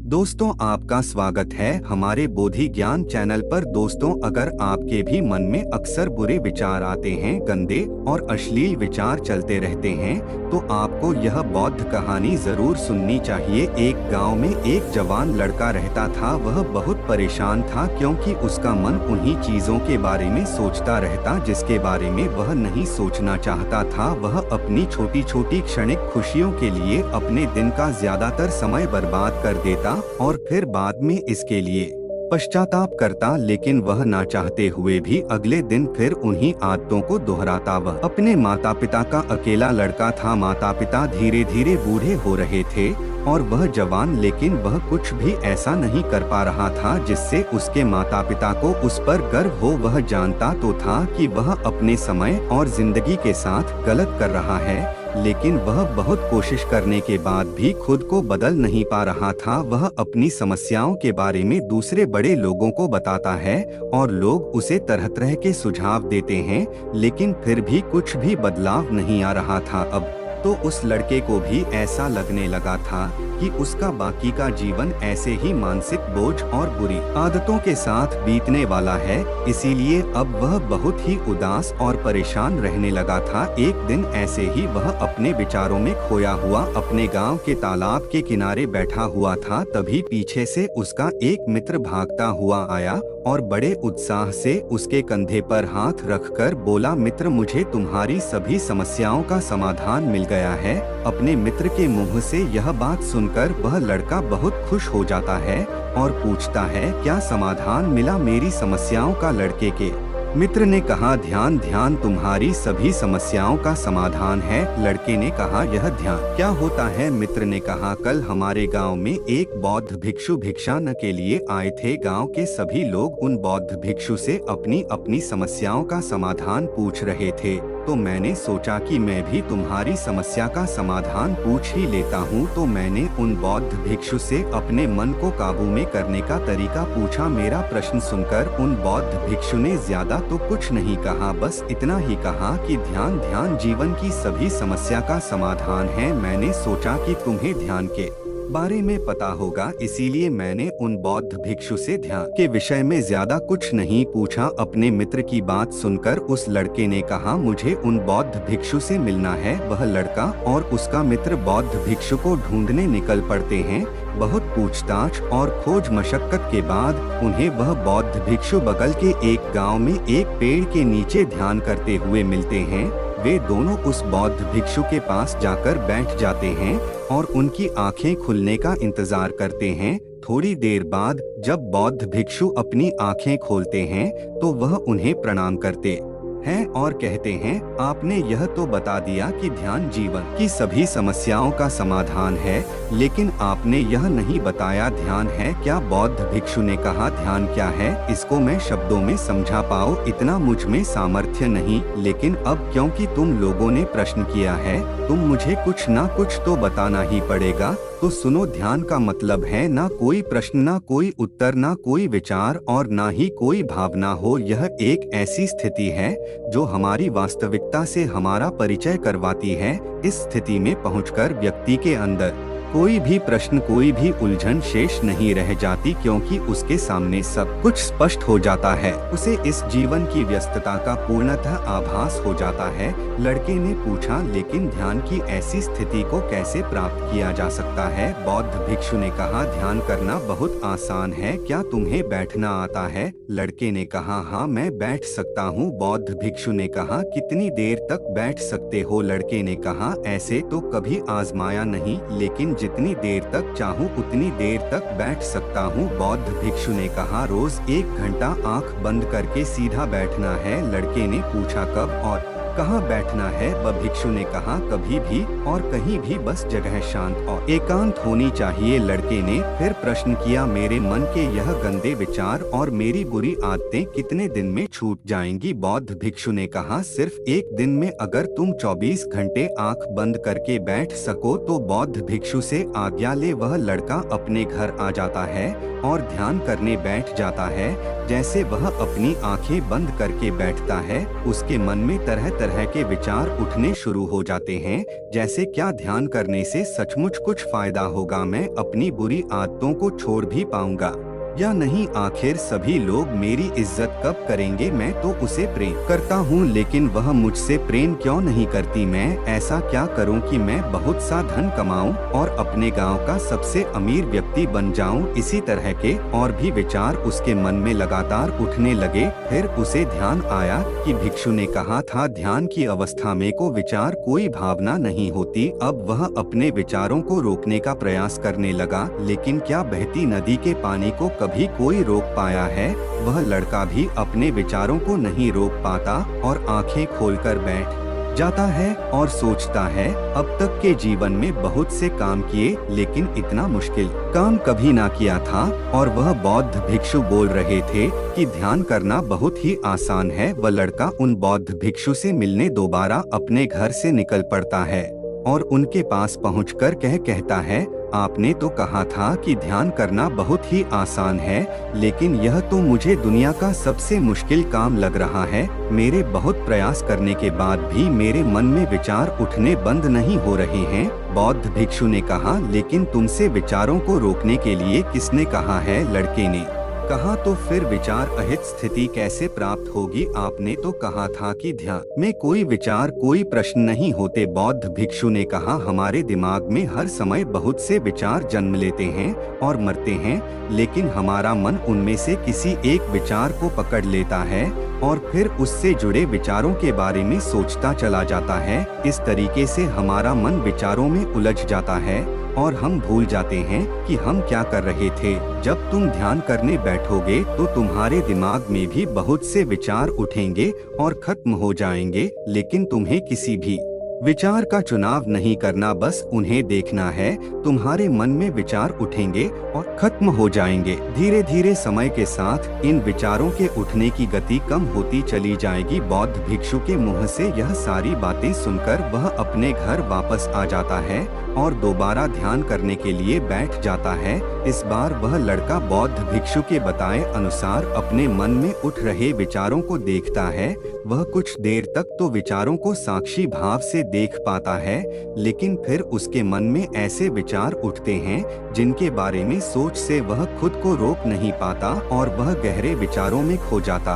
दोस्तों, आपका स्वागत है हमारे बोधि ज्ञान चैनल पर। दोस्तों, अगर आपके भी मन में अक्सर बुरे विचार आते हैं, गंदे और अश्लील विचार चलते रहते हैं, तो आपको यह बौद्ध कहानी जरूर सुननी चाहिए। एक गांव में एक जवान लड़का रहता था। वह बहुत परेशान था क्योंकि उसका मन उन्हीं चीजों के बारे में सोचता रहता जिसके बारे में वह नहीं सोचना चाहता था। वह अपनी छोटी छोटी क्षणिक खुशियों के लिए अपने दिन का ज्यादातर समय बर्बाद कर देता और फिर बाद में इसके लिए पश्चाताप करता, लेकिन वह ना चाहते हुए भी अगले दिन फिर उन्हीं आदतों को दोहराता। वह अपने माता पिता का अकेला लड़का था। माता पिता धीरे धीरे बूढ़े हो रहे थे और वह जवान, लेकिन वह कुछ भी ऐसा नहीं कर पा रहा था जिससे उसके माता पिता को उस पर गर्व हो। वह जानता तो था कि वह अपने समय और जिंदगी के साथ गलत कर रहा है, लेकिन वह बहुत कोशिश करने के बाद भी खुद को बदल नहीं पा रहा था। वह अपनी समस्याओं के बारे में दूसरे बड़े लोगों को बताता है और लोग उसे तरह तरह के सुझाव देते हैं, लेकिन फिर भी कुछ भी बदलाव नहीं आ रहा था। अब तो उस लड़के को भी ऐसा लगने लगा था कि उसका बाकी का जीवन ऐसे ही मानसिक बोझ और बुरी आदतों के साथ बीतने वाला है। इसीलिए अब वह बहुत ही उदास और परेशान रहने लगा था। एक दिन ऐसे ही वह अपने विचारों में खोया हुआ अपने गांव के तालाब के किनारे बैठा हुआ था। तभी पीछे से उसका एक मित्र भागता हुआ आया और बड़े उत्साह से उसके कंधे पर हाथ रखकर बोला, मित्र, मुझे तुम्हारी सभी समस्याओं का समाधान मिल गया है। अपने मित्र के मुंह से यह बात सुनकर वह लड़का बहुत खुश हो जाता है और पूछता है, क्या समाधान मिला मेरी समस्याओं का? लड़के के मित्र ने कहा, ध्यान ध्यान तुम्हारी सभी समस्याओं का समाधान है। लड़के ने कहा, यह ध्यान क्या होता है? मित्र ने कहा, कल हमारे गांव में एक बौद्ध भिक्षु भिक्षान के लिए आए थे। गांव के सभी लोग उन बौद्ध भिक्षु से अपनी अपनी समस्याओं का समाधान पूछ रहे थे, तो मैंने सोचा कि मैं भी तुम्हारी समस्या का समाधान पूछ ही लेता हूँ। तो मैंने उन बौद्ध भिक्षु से अपने मन को काबू में करने का तरीका पूछा। मेरा प्रश्न सुनकर उन बौद्ध भिक्षु ने ज्यादा तो कुछ नहीं कहा, बस इतना ही कहा कि ध्यान ध्यान जीवन की सभी समस्या का समाधान है। मैंने सोचा कि तुम्हें ध्यान के बारे में पता होगा, इसीलिए मैंने उन बौद्ध भिक्षु से ध्यान के विषय में ज्यादा कुछ नहीं पूछा। अपने मित्र की बात सुनकर उस लड़के ने कहा, मुझे उन बौद्ध भिक्षु से मिलना है। वह लड़का और उसका मित्र बौद्ध भिक्षु को ढूंढने निकल पड़ते हैं। बहुत पूछताछ और खोज मशक्कत के बाद उन्हें वह बौद्ध भिक्षु बगल के एक गांव में एक पेड़ के नीचे ध्यान करते हुए मिलते हैं। वे दोनों उस बौद्ध भिक्षु के पास जाकर बैठ जाते हैं और उनकी आंखें खुलने का इंतजार करते हैं। थोड़ी देर बाद जब बौद्ध भिक्षु अपनी आंखें खोलते हैं तो वह उन्हें प्रणाम करते हैं और कहते हैं, आपने यह तो बता दिया कि ध्यान जीवन की सभी समस्याओं का समाधान है, लेकिन आपने यह नहीं बताया ध्यान है क्या? बौद्ध भिक्षु ने कहा, ध्यान क्या है? इसको मैं शब्दों में समझा पाऊँ इतना मुझ में सामर्थ्य नहीं, लेकिन अब क्योंकि तुम लोगों ने प्रश्न किया है, तुम मुझे कुछ ना कुछ तो बताना ही पड़ेगा। तो सुनो, ध्यान का मतलब है ना कोई प्रश्न, ना कोई उत्तर, ना कोई विचार और ना ही कोई भावना हो। यह एक ऐसी स्थिति है जो हमारी वास्तविकता से हमारा परिचय करवाती है। इस स्थिति में पहुंचकर व्यक्ति के अंदर कोई भी प्रश्न, कोई भी उलझन शेष नहीं रह जाती, क्योंकि उसके सामने सब कुछ स्पष्ट हो जाता है। उसे इस जीवन की व्यस्तता का पूर्णतः आभास हो जाता है। लड़के ने पूछा, लेकिन ध्यान की ऐसी स्थिति को कैसे प्राप्त किया जा सकता है? बौद्ध भिक्षु ने कहा, ध्यान करना बहुत आसान है। क्या तुम्हें बैठना आता है? लड़के ने कहा, हाँ, मैं बैठ सकता हूँ। बौद्ध भिक्षु ने कहा, कितनी देर तक बैठ सकते हो? लड़के ने कहा, ऐसे तो कभी आजमाया नहीं, लेकिन जितनी देर तक चाहूँ उतनी देर तक बैठ सकता हूँ। बौद्ध भिक्षु ने कहा, रोज 1 घंटा आंख बंद करके सीधा बैठना है। लड़के ने पूछा, कब और कहाँ बैठना है? वह भिक्षु ने कहा, कभी भी और कहीं भी, बस जगह शांत और एकांत होनी चाहिए। लड़के ने फिर प्रश्न किया, मेरे मन के यह गंदे विचार और मेरी बुरी आदतें कितने दिन में छूट जाएंगी? बौद्ध भिक्षु ने कहा, सिर्फ 1 दिन में। अगर तुम 24 घंटे आंख बंद करके बैठ सको तो बौद्ध भिक्षु से आज्ञा ले वह लड़का अपने घर आ जाता है और ध्यान करने बैठ जाता है। जैसे वह अपनी आंखें बंद करके बैठता है, उसके मन में तरह तरह के विचार उठने शुरू हो जाते हैं, जैसे क्या ध्यान करने से सचमुच कुछ फायदा होगा, मैं अपनी बुरी आदतों को छोड़ भी पाऊंगा या नहीं, आखिर सभी लोग मेरी इज्जत कब करेंगे, मैं तो उसे प्रेम करता हूँ लेकिन वह मुझसे प्रेम क्यों नहीं करती, मैं ऐसा क्या करूँ कि मैं बहुत सा धन कमाऊँ और अपने गांव का सबसे अमीर व्यक्ति बन जाऊँ। इसी तरह के और भी विचार उसके मन में लगातार उठने लगे। फिर उसे ध्यान आया कि भिक्षु ने कहा था, ध्यान की अवस्था में को विचार कोई भावना नहीं होती। अब वह अपने विचारों को रोकने का प्रयास करने लगा, लेकिन क्या बहती नदी के पानी को कभी कोई रोक पाया है? वह लड़का भी अपने विचारों को नहीं रोक पाता और आंखें खोलकर बैठ जाता है और सोचता है, अब तक के जीवन में बहुत से काम किए लेकिन इतना मुश्किल काम कभी ना किया था। और वह बौद्ध भिक्षु बोल रहे थे कि ध्यान करना बहुत ही आसान है। वह लड़का उन बौद्ध भिक्षु से मिलने दोबारा अपने घर से निकल पड़ता है और उनके पास पहुंचकर कहता है, आपने तो कहा था कि ध्यान करना बहुत ही आसान है, लेकिन यह तो मुझे दुनिया का सबसे मुश्किल काम लग रहा है। मेरे बहुत प्रयास करने के बाद भी मेरे मन में विचार उठने बंद नहीं हो रहे हैं। बौद्ध भिक्षु ने कहा, लेकिन तुमसे विचारों को रोकने के लिए किसने कहा है? लड़के ने कहा, तो फिर विचार रहित स्थिति कैसे प्राप्त होगी? आपने तो कहा था कि ध्यान में कोई विचार कोई प्रश्न नहीं होते। बौद्ध भिक्षु ने कहा, हमारे दिमाग में हर समय बहुत से विचार जन्म लेते हैं और मरते हैं, लेकिन हमारा मन उनमें से किसी एक विचार को पकड़ लेता है और फिर उससे जुड़े विचारों के बारे में सोचता चला जाता है। इस तरीके से हमारा मन विचारों में उलझ जाता है और हम भूल जाते हैं कि हम क्या कर रहे थे। जब तुम ध्यान करने बैठोगे तो तुम्हारे दिमाग में भी बहुत से विचार उठेंगे और खत्म हो जाएंगे, लेकिन तुम्हें किसी भी विचार का चुनाव नहीं करना, बस उन्हें देखना है। तुम्हारे मन में विचार उठेंगे और खत्म हो जाएंगे। धीरे धीरे समय के साथ इन विचारों के उठने की गति कम होती चली जाएगी। बौद्ध भिक्षु के मुंह से यह सारी बातें सुनकर वह अपने घर वापस आ जाता है और दोबारा ध्यान करने के लिए बैठ जाता है। इस बार वह लड़का बौद्ध भिक्षु के बताए अनुसार अपने मन में उठ रहे विचारों को देखता है। वह कुछ देर तक तो विचारों को साक्षी भाव से देख पाता है, लेकिन फिर उसके मन में ऐसे विचार उठते हैं जिनके बारे में सोच से वह खुद को रोक नहीं पाता और वह गहरे विचारों में खो जाता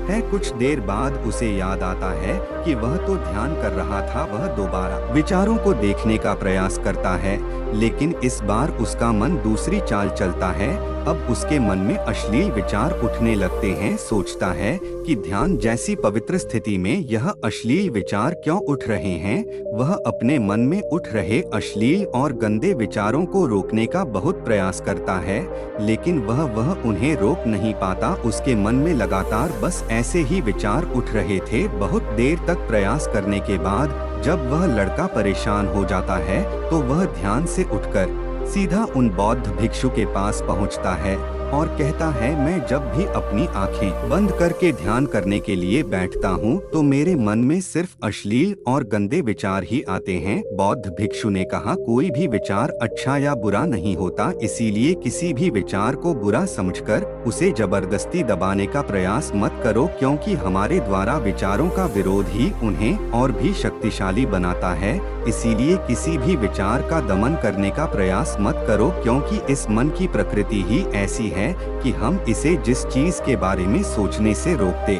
है। कुछ देर बाद उसे याद आता है कि वह तो ध्यान कर रहा था। वह दोबारा विचारों को देखने का प्रयास करता है, लेकिन इस बार उसका मन दूसरी चाल चलता है। अब उसके मन में अश्लील विचार उठने लगते हैं। सोचता है कि ध्यान जैसी पवित्र स्थिति में यह अश्लील विचार क्यों उठ रहे हैं। वह अपने मन में उठ रहे अश्लील और गंदे विचारों को रोकने का बहुत प्रयास करता है, लेकिन वह उन्हें रोक नहीं पाता। उसके मन में लगातार बस ऐसे ही विचार उठ रहे थे। बहुत देर तक प्रयास करने के बाद जब वह लड़का परेशान हो जाता है तो वह ध्यान से उठकर सीधा उन बौद्ध भिक्षु के पास पहुंचता है और कहता है, मैं जब भी अपनी आंखें बंद करके ध्यान करने के लिए बैठता हूँ तो मेरे मन में सिर्फ अश्लील और गंदे विचार ही आते हैं। बौद्ध भिक्षु ने कहा, कोई भी विचार अच्छा या बुरा नहीं होता, इसीलिए किसी भी विचार को बुरा समझकर उसे जबरदस्ती दबाने का प्रयास मत करो, क्योंकि हमारे द्वारा विचारों का विरोध ही उन्हें और भी शक्तिशाली बनाता है। इसीलिए किसी भी विचार का दमन करने का प्रयास मत करो, क्योंकि इस मन की प्रकृति ही ऐसी है कि हम इसे जिस चीज के बारे में सोचने से रोकते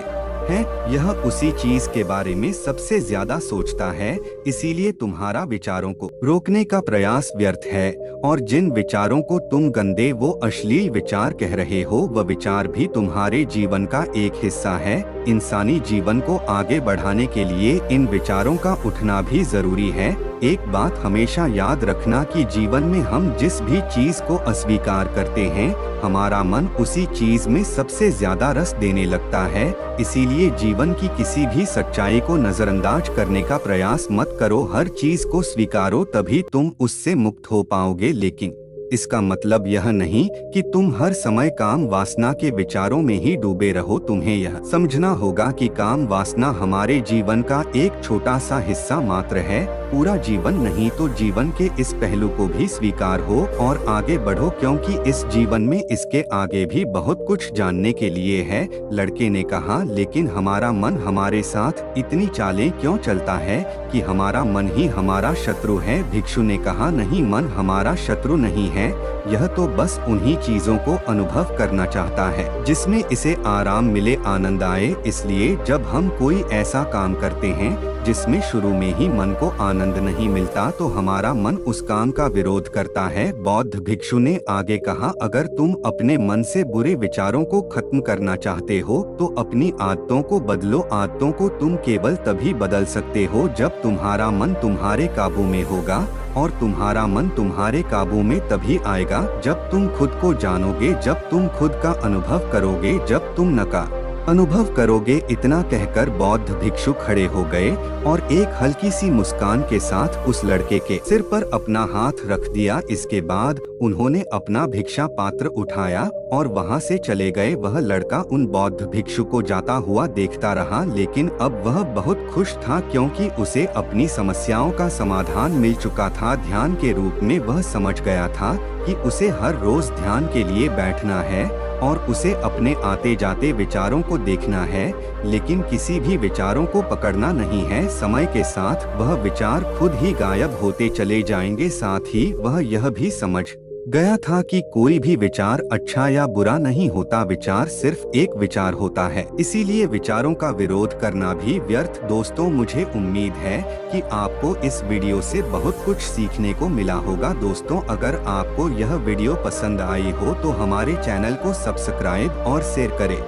हैं, यह उसी चीज के बारे में सबसे ज्यादा सोचता है। इसीलिए तुम्हारा विचारों को रोकने का प्रयास व्यर्थ है और जिन विचारों को तुम गंदे वो अश्लील विचार कह रहे हो, वह विचार भी तुम्हारे जीवन का एक हिस्सा है। इंसानी जीवन को आगे बढ़ाने के लिए इन विचारों का उठना भी जरूरी है। एक बात हमेशा याद रखना कि जीवन में हम जिस भी चीज को अस्वीकार करते हैं, हमारा मन उसी चीज में सबसे ज्यादा रस देने लगता है। इसीलिए जीवन की किसी भी सच्चाई को नजरअंदाज करने का प्रयास मत करो। हर चीज को स्वीकारो, तभी तुम उससे मुक्त हो पाओगे। लेकिन इसका मतलब यह नहीं कि तुम हर समय काम वासना के विचारों में ही डूबे रहो। तुम्हें यह समझना होगा कि काम वासना हमारे जीवन का एक छोटा सा हिस्सा मात्र है, पूरा जीवन नहीं। तो जीवन के इस पहलू को भी स्वीकार हो और आगे बढ़ो, क्योंकि इस जीवन में इसके आगे भी बहुत कुछ जानने के लिए है। लड़के ने कहा, लेकिन हमारा मन हमारे साथ इतनी चालें क्यों चलता है कि हमारा मन ही हमारा शत्रु है। भिक्षु ने कहा, नहीं, मन हमारा शत्रु नहीं है, यह तो बस उन्हीं चीजों को अनुभव करना चाहता है जिसमें इसे आराम मिले, आनंद आए। इसलिए जब हम कोई ऐसा काम करते हैं जिसमें शुरू में ही मन को आनंद नहीं मिलता, तो हमारा मन उस काम का विरोध करता है। बौद्ध भिक्षु ने आगे कहा, अगर तुम अपने मन से बुरे विचारों को खत्म करना चाहते हो तो अपनी आदतों को बदलो। आदतों को तुम केवल तभी बदल सकते हो जब तुम्हारा मन तुम्हारे काबू में होगा, और तुम्हारा मन तुम्हारे काबू में तभी आएगा जब तुम खुद को जानोगे, जब तुम खुद का अनुभव करोगे, जब तुम न का अनुभव करोगे। इतना कहकर बौद्ध भिक्षु खड़े हो गए और एक हल्की सी मुस्कान के साथ उस लड़के के सिर पर अपना हाथ रख दिया। इसके बाद उन्होंने अपना भिक्षा पात्र उठाया और वहां से चले गए। वह लड़का उन बौद्ध भिक्षु को जाता हुआ देखता रहा, लेकिन अब वह बहुत खुश था क्योंकि उसे अपनी समस्याओं का समाधान मिल चुका था। ध्यान के रूप में वह समझ गया था कि उसे हर रोज ध्यान के लिए बैठना है और उसे अपने आते जाते विचारों को देखना है, लेकिन किसी भी विचारों को पकड़ना नहीं है। समय के साथ वह विचार खुद ही गायब होते चले जाएंगे। साथ ही वह यह भी समझ गया था कि कोई भी विचार अच्छा या बुरा नहीं होता, विचार सिर्फ एक विचार होता है, इसीलिए विचारों का विरोध करना भी व्यर्थ। दोस्तों, मुझे उम्मीद है कि आपको इस वीडियो से बहुत कुछ सीखने को मिला होगा। दोस्तों, अगर आपको यह वीडियो पसंद आई हो तो हमारे चैनल को सब्सक्राइब और शेयर करें।